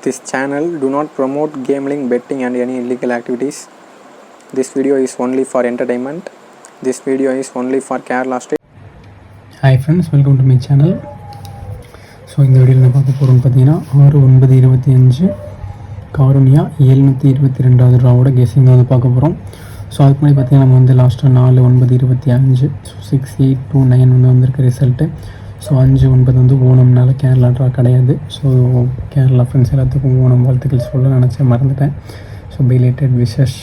This channel do not promote gambling, betting and any illegal activities. This video is only for entertainment. This video is only for Kerala State. Hi friends, welcome to my channel. So இந்த வீடியோவில் நான் பார்க்க போகிறோம்னு பார்த்தீங்கன்னா 6-9-25 Karunya 722வது ரூபாவோட guessing வந்து பார்க்க போகிறோம். So அதுக்கு முன்னாடி பார்த்தீங்கன்னா நம்ம வந்து லாஸ்ட்டாக 4-9-25 ஸோ 6-8-2-9 வந்து வந்திருக்க ரிசல்ட்டு. ஸோ 5-9 வந்து ஓணம்னால கேரளா ட்ரா கிடையாது. ஸோ கேரளா ஃப்ரெண்ட்ஸ் எல்லாத்துக்கும் ஓணம் வாழ்த்துக்கள் சொல்ல நினச்சேன், மறந்துட்டேன். So belated wishes.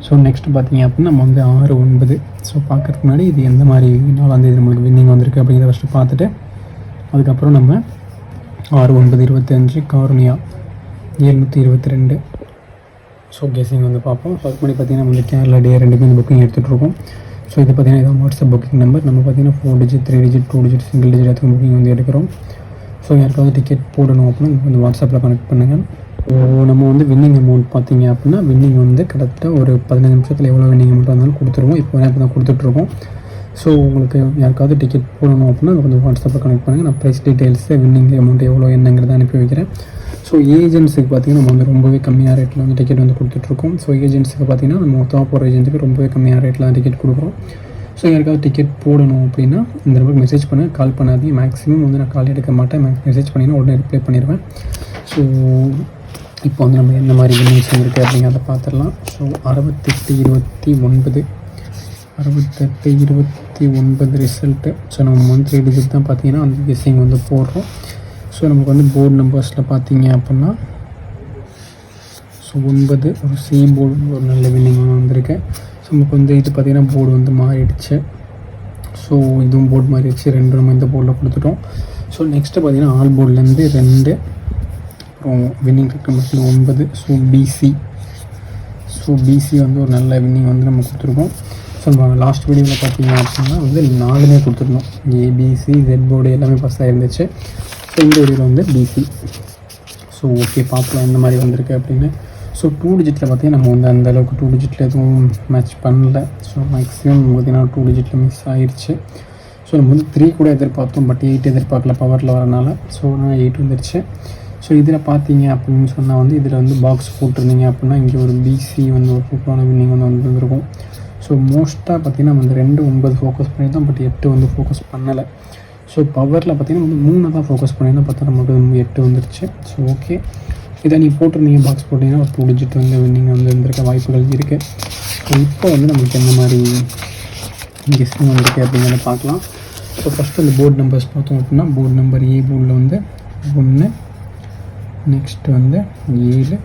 So next பார்த்தீங்க அப்படின்னா நம்ம வந்து 6-9 ஸோ பார்க்குறதுக்கு முன்னாடி இது எந்த மாதிரி 4ஆம் தேதி நம்மளுக்கு வின்னிங் வந்திருக்கு அப்படிங்கிறத ஃபஸ்ட்டு பார்த்துட்டு அதுக்கப்புறம் நம்ம 6-9-25 காருண்யா 722 ஸோ கெஸிங் வந்து பார்ப்போம். ஸோ அதுக்கு முன்னாடி பார்த்தீங்கன்னா நம்ம வந்து கேரளா டே 2 வந்து புக்கிங் எடுத்துகிட்ருக்கோம். ஸோ இது பார்த்திங்கன்னா இதான் வாட்ஸ்அப் புக்கிங் நம்பர். நம்ம பார்த்திங்கன்னா 4 digit 3 digit 2 digit single digit அதுக்கு புக்கிங் வந்து எடுக்கிறோம். ஸோ யாருக்காவது டிக்கெட் போடணும் அப்படின்னா வந்து வாட்ஸ்அப்பில் கனெக்ட் பண்ணுங்கள். ஸோ நம்ம வந்து வின்னிங் அமௌண்ட் பார்த்திங்க அப்படின்னா வின்னிங் வந்து கிட்டத்தட்ட ஒரு 15 நிமிஷத்தில் எவ்வளோ வின்னிங் அமௌண்ட் வந்தாலும் கொடுத்துருவோம். இப்போ தான் கொடுத்துட்ருக்கோம். ஸோ உங்களுக்கு யாருக்காவது டிக்கெட் போடணும் அப்படின்னா கொஞ்சம் வாட்ஸ்அப்பில் கனெக்ட் பண்ணுங்கள். நான் ப்ரைஸ் டீட்டெயில்ஸு வின்னிங் அமௌண்ட் எவ்வளோ என்னங்கிறத அனுப்பி வைக்கிறேன். ஸோ ஏஜென்ட்ஸுக்கு பார்த்திங்கன்னா நம்ம வந்து ரொம்பவே கம்மியாக ரேட்டில் வந்து டிக்கெட் வந்து கொடுத்துட்ருக்கோம். ஸோ ஏஜென்ட்ஸுக்கு பார்த்திங்கன்னா நம்ம மொத்தமாக போகிற ஏஜென்ட்டுக்கு ரொம்பவே கம்மியாக ரேட்டில் தான் டிக்கெட் கொடுக்குறோம். ஸோ யாருக்காவது டிக்கெட் போடணும் அப்படின்னா இந்த நம்பருக்கு மெசேஜ் பண்ணுங்கள், கால் பண்ணாதீங்க. மேக்ஸிமம் வந்து நான் கால் எடுக்க மாட்டேன். மெசேஜ் பண்ணிங்கன்னா உடனே ரிப்ளை பண்ணிடுவேன். ஸோ இப்போ வந்து நம்ம என்ன மாதிரி வின்னிங்ஸ் இருக்குது அப்படிங்கிறத பார்த்துடலாம். So 68-29 result. ஸோ நம்ம வந்து 3 டிஜிட் தான் பார்த்தீங்கன்னா அந்த கெஸ்ஸிங் வந்து போடுறோம். ஸோ நமக்கு வந்து போர்டு நம்பர்ஸில் பார்த்தீங்க அப்படின்னா ஸோ 9 ஒரு சி போர்டு ஒரு நல்ல வின்னிங் வந்திருக்கு. ஸோ நமக்கு வந்து இது பார்த்திங்கன்னா போர்டு வந்து மாறிடுச்சு. ஸோ இதுவும் போர்டு மாறிடுச்சு. 2 நம்ம இந்த போர்டில் கொடுத்துட்டோம். ஸோ நெக்ஸ்ட்டு பார்த்திங்கன்னா ஆல் போர்ட்லேருந்து 2 அப்புறம் வின்னிங் இருக்குது 9. ஸோ பிசி வந்து ஒரு நல்ல வின்னிங் வந்து நம்ம கொடுத்துருக்கோம். ஸோ நம்ம லாஸ்ட் வீடியோவில் பார்த்தீங்க அப்படின்னா வந்து 4மே கொடுத்துருந்தோம். ஏபிசி ஜெட் போர்டு எல்லாமே பாஸ் ஆகிருந்துச்சு. ஸோ இந்த வீடியோவில் வந்து பிசி. ஸோ ஓகே, பார்க்கலாம் எந்த மாதிரி வந்திருக்கு அப்படின்னு. ஸோ 2 டிஜிட்டில் பார்த்தீங்கன்னா நம்ம வந்து அந்தளவுக்கு 2 டிஜிட்டில் எதுவும் மேட்ச் பண்ணல. ஸோ மேக்ஸிமம் பார்த்திங்கன்னா 2 டிஜிட்டில் மிஸ் ஆகிடுச்சு. ஸோ நம்ம வந்து 3 கூட எதிர்பார்த்தோம், பட் 8 எதிர்பார்க்கல பவரில் வரனால. ஸோ நான் 8 வந்துடுச்சு. ஸோ இதில் பார்த்தீங்க அப்படின்னு சொன்னால் வந்து இதில் வந்து பாக்ஸ் போட்டிருந்தீங்க அப்படின்னா இங்கே ஒரு பிசி வந்து ஒரு சூப்பரான வின்னிங் வந்து வந்துருக்கும். ஸோ மோஸ்ட்டாக பார்த்திங்கன்னா நம்ம வந்து 2-9 ஃபோக்கஸ் பண்ணியிருந்தோம், பட் 8 வந்து ஃபோக்கஸ் பண்ணலை. ஸோ பவரில் பார்த்திங்கன்னா வந்து 3 தான் ஃபோக்கஸ் பண்ணியிருந்தோம், பார்த்தா நமக்கு 8 வந்துருச்சு. ஸோ ஓகே, இதை நீங்கள் போட்டிருந்தீங்க பாக்ஸ் போட்டிங்கன்னா ஒரு 2 டிஜிட் வந்து வின்னிங் வந்து இருந்திருக்க வாய்ப்புகள் இருக்குது. ஸோ இப்போ வந்து நம்மளுக்கு எந்த மாதிரி கெஸ்ஸிங் வந்திருக்கு அப்படிங்கிறத பார்க்கலாம். ஸோ ஃபஸ்ட்டு அந்த போர்டு நம்பர்ஸ் பார்த்தோம் அப்படின்னா போர்டு நம்பர் ஏ போர்டில் வந்து 1, நெக்ஸ்ட்டு வந்து 7,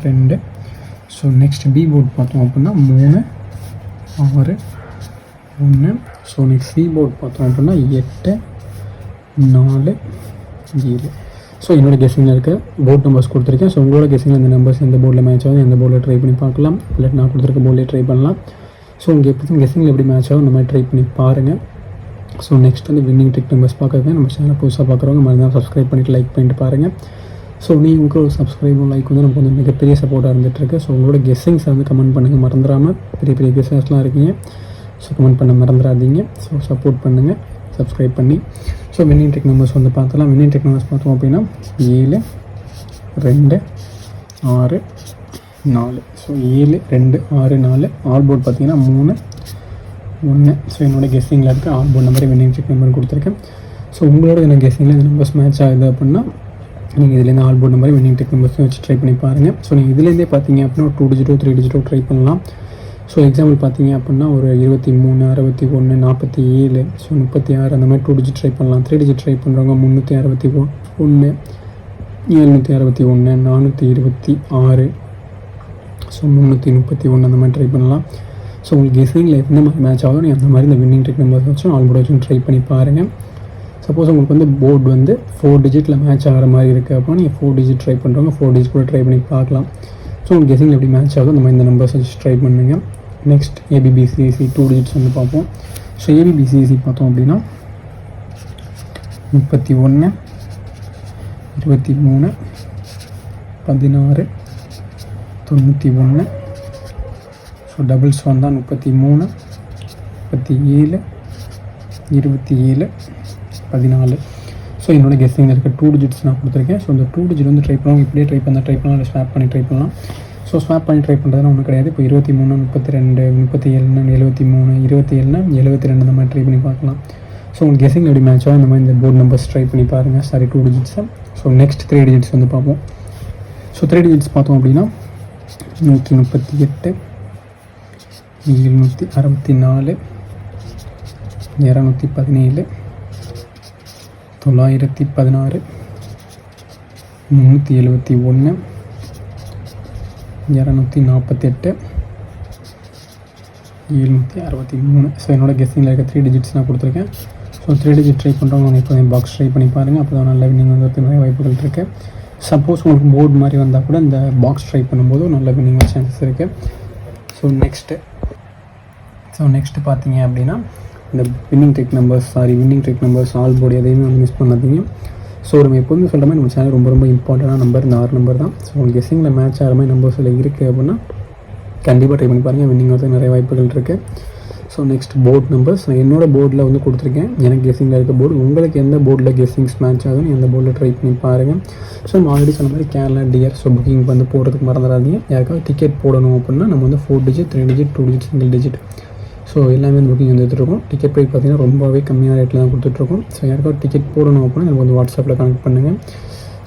2. ஸோ நெக்ஸ்ட் பி போர்டு பார்த்தோம் அப்படின்னா 3, 6, 1. ஸோ நெக்ஸ்ட் சி போர்டு பார்த்தோம் அப்படின்னா 8, 4, 7. ஸோ என்னோடய கெஸ்ஸிங்கில் இருக்க போர்ட் நம்பர்ஸ் கொடுத்துருக்கேன். ஸோ உங்களோட கெஸ்ஸிங்கில் இந்த நம்பர்ஸ் எந்த போர்டில் மேட்ச் ஆகும், எந்த போர்டில் ட்ரை பண்ணி பார்க்கலாம். இல்லை நான் கொடுத்துருக்க போர்டில் ட்ரை பண்ணலாம். ஸோ உங்கள் எப்படி கெஸ்ஸிங்கில் எப்படி மேட்ச் ஆகும் இந்த மாதிரி ட்ரை பண்ணி பாருங்கள். ஸோ நெக்ஸ்ட் வந்து வின்னிங் ட்ரிக் நம்பர்ஸ் பார்க்குறதுக்கு நம்ம சேனல் புதுசாக பார்க்குறவங்க மறந்தால் சப்ஸ்கிரைப் பண்ணிவிட்டு லைக் பண்ணிட்டு பாருங்கள். ஸோ நீங்கள் ஒரு சப்ஸ்கிரைபும் லைக் வந்து நமக்கு வந்து மிகப்பெரிய சப்போர்ட்டாக இருந்துகிட்ருக்கு. ஸோ உங்களோட கெஸ்ஸிங்ஸை வந்து கமெண்ட் பண்ணுங்கள், மறந்துடாமல். பெரிய பெரிய கெஸ்ஸர்ஸ்லாம் இருக்கீங்க. ஸோ கமெண்ட் பண்ண மறந்துடாதீங்க. ஸோ சப்போர்ட் பண்ணுங்கள் சப்ஸ்கிரைப் பண்ணி. ஸோ வின்னிங் டெக் நம்பர்ஸ் வந்து பார்த்தலாம். வின்னிங் டெக் நம்பர்ஸ் பார்த்தோம் அப்படின்னா 7, 2, 6, 4. ஸோ 7, 2, 6, 4. ஆல் போர்ட் பார்த்தீங்கன்னா 3, 1. ஸோ என்னோடய கெஸ்ஸிங்கில் இருக்க all port number winning tech number கொடுத்துருக்கேன். ஸோ உங்களோட என்ன கெஸ்ஸிங்கில் இந்த நம்பர்ஸ் மேட்ச் ஆகுது அப்படின்னா நீங்கள் இதுலேருந்து all port number winning tech numbers வச்சு ட்ரை பண்ணி பாருங்கள். ஸோ நீங்கள் இதுலேருந்தே பார்த்தீங்க அப்படின்னா ஒரு 2 டிஜிட்டோ 3 டிஜிட்டோ ட்ரை பண்ணலாம். ஸோ எக்ஸாம்பிள் பார்த்தீங்க அப்படின்னா ஒரு 23, 61, 47, ஸோ 36 அந்த மாதிரி 2 டிஜிட் ட்ரை பண்ணலாம். 3 டிஜிட் ட்ரை பண்ணுறவங்க 361, 761, 426, ஸோ 331 அந்த மாதிரி ட்ரை பண்ணலாம். ஸோ உங்களுக்கு கெஸ்ஸிங்கில் எந்த மாதிரி மேட்ச் ஆகும் நீங்கள் அந்த மாதிரி இந்த வின்னிங் டெக் நம்பர்ஸ் வச்சும் ஆல் போர்டு வச்சும் ட்ரை பண்ணி பாருங்கள். சப்போஸ் உங்களுக்கு வந்து போர்டு வந்து 4 டிஜிட்டில் மேட்ச் ஆகிற மாதிரி இருக்குது அப்படின்னா நீங்கள் 4 டிஜிட் ட்ரை பண்ணுறவங்க 4 டிஜிட் கூட ட்ரை பண்ணி பார்க்கலாம். ஸோ உங்களுக்கு கெஸ்ஸிங்கில் எப்படி மேட்ச் ஆகும் அந்த மாதிரி இந்த நம்பர்ஸ் வச்சு ட்ரை பண்ணுங்கள். நெக்ஸ்ட் ஏபிபிசிஎஸ்சி 2 டிஜிட்ஸ் வந்து பார்ப்போம். ஸோ ஏபிபிசிஎஸ்சி பார்த்தோம் அப்படின்னா 31, 23, 16, 91. ஸோ டபுள்ஸ் வந்தால் 33, 37, 27, 14. ஸோ என்னோட கெஸ்ஸிங்கில் இருக்க 2 டிஜிட்ஸ் நான் கொடுத்துருக்கேன். ஸோ இந்த 2 டிஜிட் வந்து ட்ரை பண்ணுவாங்க, இப்படியே ட்ரை பண்ணலாம், இல்லை ஸ்வாப் பண்ணி ட்ரை பண்ணலாம். ஸோ ஸ்வாப் பண்ணி ட்ரை பண்ணுறதுனா ஒன்றும் கிடையாது. இப்போ 23, 32, 37, 73, 27, 72 இந்த மாதிரி ட்ரை பண்ணி பார்க்கலாம். ஸோ உங்களுக்கு கெஸ்ஸிங் எப்படி மேட்ச் ஆகும் இந்த மாதிரி இந்த போர்டு நம்பர்ஸ் ட்ரை பண்ணி பாருங்கள். சாரி 2 டிஜிட்ஸை. ஸோ நெக்ஸ்ட் 3 டிஜிட்ஸ் வந்து பார்ப்போம். ஸோ 3 டிஜிட்ஸ் பார்த்தோம் அப்படின்னா 138, 764, 217, 916, 371, 248, 763. ஸோ என்னோட கெஸ்ஸிங்கில் இருக்க 3 டிஜிட்ஸ் நான் கொடுத்துருக்கேன். ஸோ 3 டிஜிட் ட்ரை பண்ணுறவங்க நான் இப்போ பாக்ஸ் ட்ரை பண்ணி பாருங்கள். அப்போ தான் நல்ல வின்னிங் வந்து நிறைய வாய்ப்புகள் இருக்குது. சப்போஸ் உங்களுக்கு போர்டு மாதிரி வந்தால் கூட இந்த பாக்ஸ் ட்ரை பண்ணும்போது நல்ல வின்னிங் சான்சஸ் இருக்குது. ஸோ நெக்ஸ்ட்டு பார்த்தீங்க அப்படின்னா இந்த winning trick numbers all board எதையுமே வந்து மிஸ் பண்ணாதீங்க. ஸோ நம்ம எப்போதுமே சொல்கிற மாதிரி நம்ம சேனல் ரொம்ப ரொம்ப இம்பார்ட்டண்டான நம்பர் இந்த 6 நம்பர் தான். ஸோ உங்களுக்கு கெஸ்ஸிங்கில் மேட்ச் ஆகிற மாதிரி நம்பர்ஸில் இருக்குது அப்படின்னா கண்டிப்பாக ட்ரை பண்ணி பாருங்கள். வின்னிங் வந்து நிறைய வாய்ப்புகள் இருக்குது. ஸோ நெக்ஸ்ட் போர்ட் நம்பர்ஸ் நான் என்னோட போர்டில் வந்து கொடுத்துருக்கேன். எனக்கு கெஸ்ஸிங்கில் இருக்க போர்டு, உங்களுக்கு எந்த போர்டில் கெஸ்ஸிங்ஸ் மேட்ச் ஆகுதுன்னு எந்த போர்டில் ட்ரை பண்ணி பாருங்கள். ஸோ நம்ம ஆல்ரெடி சொன்ன மாதிரி கேரளா டியர் ஸோ புக்கிங் வந்து போடுறதுக்கு மறந்துடாதீங்க. யாருக்காவது டிக்கெட் போடணும் அப்படின்னா நம்ம வந்து 4 digit, 3 digit, 2 digit, single digit so எல்லாமே வந்து புக்கிங் வந்து எடுத்துருக்கோம். டிக்கெட் ப்ரைஸ் பார்த்திங்கன்னா ரொம்பவே கம்மியான ரேட்டில் தான் கொடுத்துட்ருக்கோம். ஸோ யாருக்காவது டிக்கெட் போடணும் அப்படின்னா எனக்கு வந்து வாட்ஸ்அப்பில் கனெக்ட் பண்ணுங்கள்.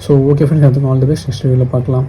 ஸோ ஓகே ஃப்ரெண்ட்ஸ், அதுக்கு ஆல் தி பெஸ்ட். நெக்ஸ்ட் வீடியோவில் பார்க்கலாம்.